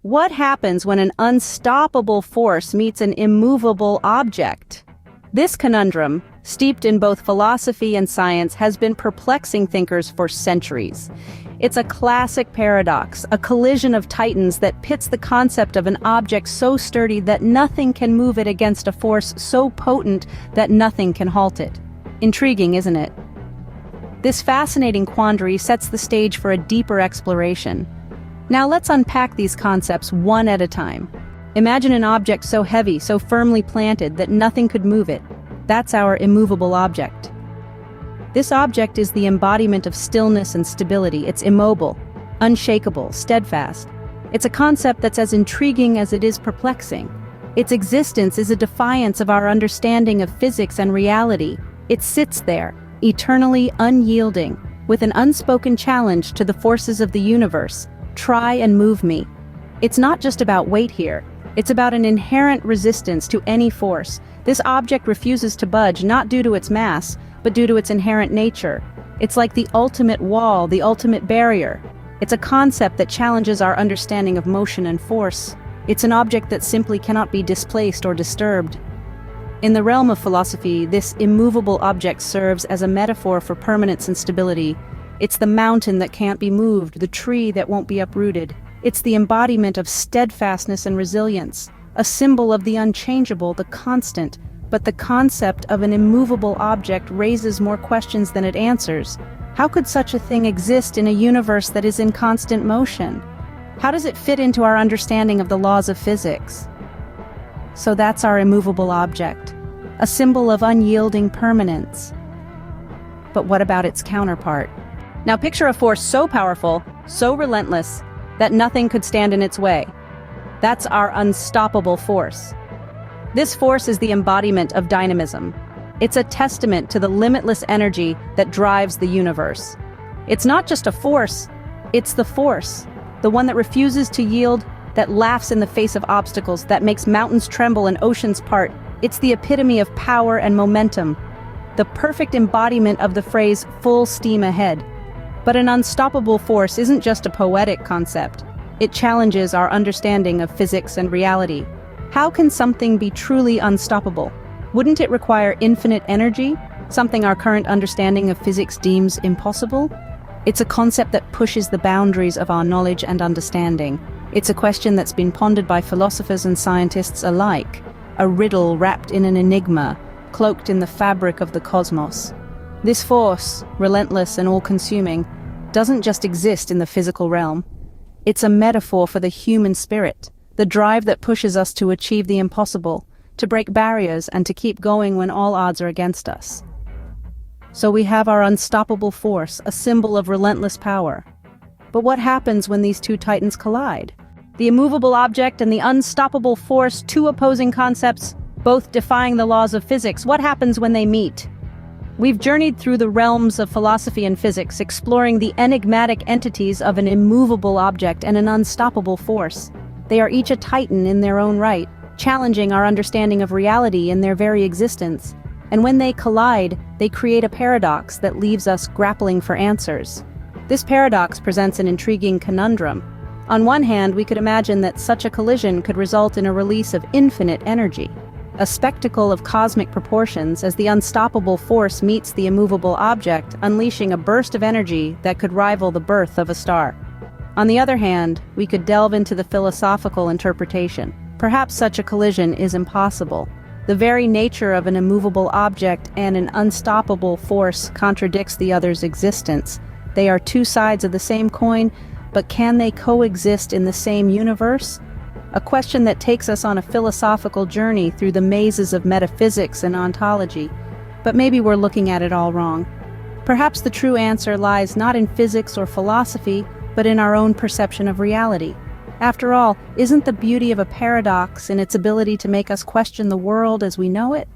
What happens when an unstoppable force meets an immovable object? This conundrum, steeped in both philosophy and science, has been perplexing thinkers for centuries. It's a classic paradox, a collision of titans that pits the concept of an object so sturdy that nothing can move it against a force so potent that nothing can halt it. Intriguing, isn't it? This fascinating quandary sets the stage for a deeper exploration. Now let's unpack these concepts one at a time. Imagine an object so heavy, so firmly planted that nothing could move it. That's our immovable object. This object is the embodiment of stillness and stability. It's immobile, unshakable, steadfast. It's a concept that's as intriguing as it is perplexing. Its existence is a defiance of our understanding of physics and reality. It sits there, eternally unyielding, with an unspoken challenge to the forces of the universe. Try and move me. It's not just about weight here. It's about an inherent resistance to any force. This object refuses to budge, not due to its mass, but due to its inherent nature. It's like the ultimate wall, the ultimate barrier. It's a concept that challenges our understanding of motion and force. It's an object that simply cannot be displaced or disturbed. In the realm of philosophy, this immovable object serves as a metaphor for permanence and stability. It's the mountain that can't be moved, the tree that won't be uprooted. It's the embodiment of steadfastness and resilience, a symbol of the unchangeable, the constant. But the concept of an immovable object raises more questions than it answers. How could such a thing exist in a universe that is in constant motion? How does it fit into our understanding of the laws of physics? So that's our immovable object, a symbol of unyielding permanence. But what about its counterpart? Now picture a force so powerful, so relentless, that nothing could stand in its way. That's our unstoppable force. This force is the embodiment of dynamism. It's a testament to the limitless energy that drives the universe. It's not just a force, it's the force, the one that refuses to yield, that laughs in the face of obstacles, that makes mountains tremble and oceans part. It's the epitome of power and momentum, the perfect embodiment of the phrase "full steam ahead." But an unstoppable force isn't just a poetic concept. It challenges our understanding of physics and reality. How can something be truly unstoppable? Wouldn't it require infinite energy, something our current understanding of physics deems impossible? It's a concept that pushes the boundaries of our knowledge and understanding. It's a question that's been pondered by philosophers and scientists alike, a riddle wrapped in an enigma, cloaked in the fabric of the cosmos. This force, relentless and all-consuming, doesn't just exist in the physical realm. It's a metaphor for the human spirit, the drive that pushes us to achieve the impossible, to break barriers and to keep going when all odds are against us. So we have our unstoppable force, a symbol of relentless power. But what happens when these two titans collide? The immovable object and the unstoppable force, two opposing concepts, both defying the laws of physics. What happens when they meet? We've journeyed through the realms of philosophy and physics, exploring the enigmatic entities of an immovable object and an unstoppable force. They are each a titan in their own right, challenging our understanding of reality in their very existence. And when they collide, they create a paradox that leaves us grappling for answers. This paradox presents an intriguing conundrum. On one hand, we could imagine that such a collision could result in a release of infinite energy, a spectacle of cosmic proportions as the unstoppable force meets the immovable object, unleashing a burst of energy that could rival the birth of a star. On the other hand, we could delve into the philosophical interpretation. Perhaps such a collision is impossible. The very nature of an immovable object and an unstoppable force contradicts the other's existence. They are two sides of the same coin, but can they coexist in the same universe? A question that takes us on a philosophical journey through the mazes of metaphysics and ontology. But maybe we're looking at it all wrong. Perhaps the true answer lies not in physics or philosophy, but in our own perception of reality. After all, isn't the beauty of a paradox in its ability to make us question the world as we know it?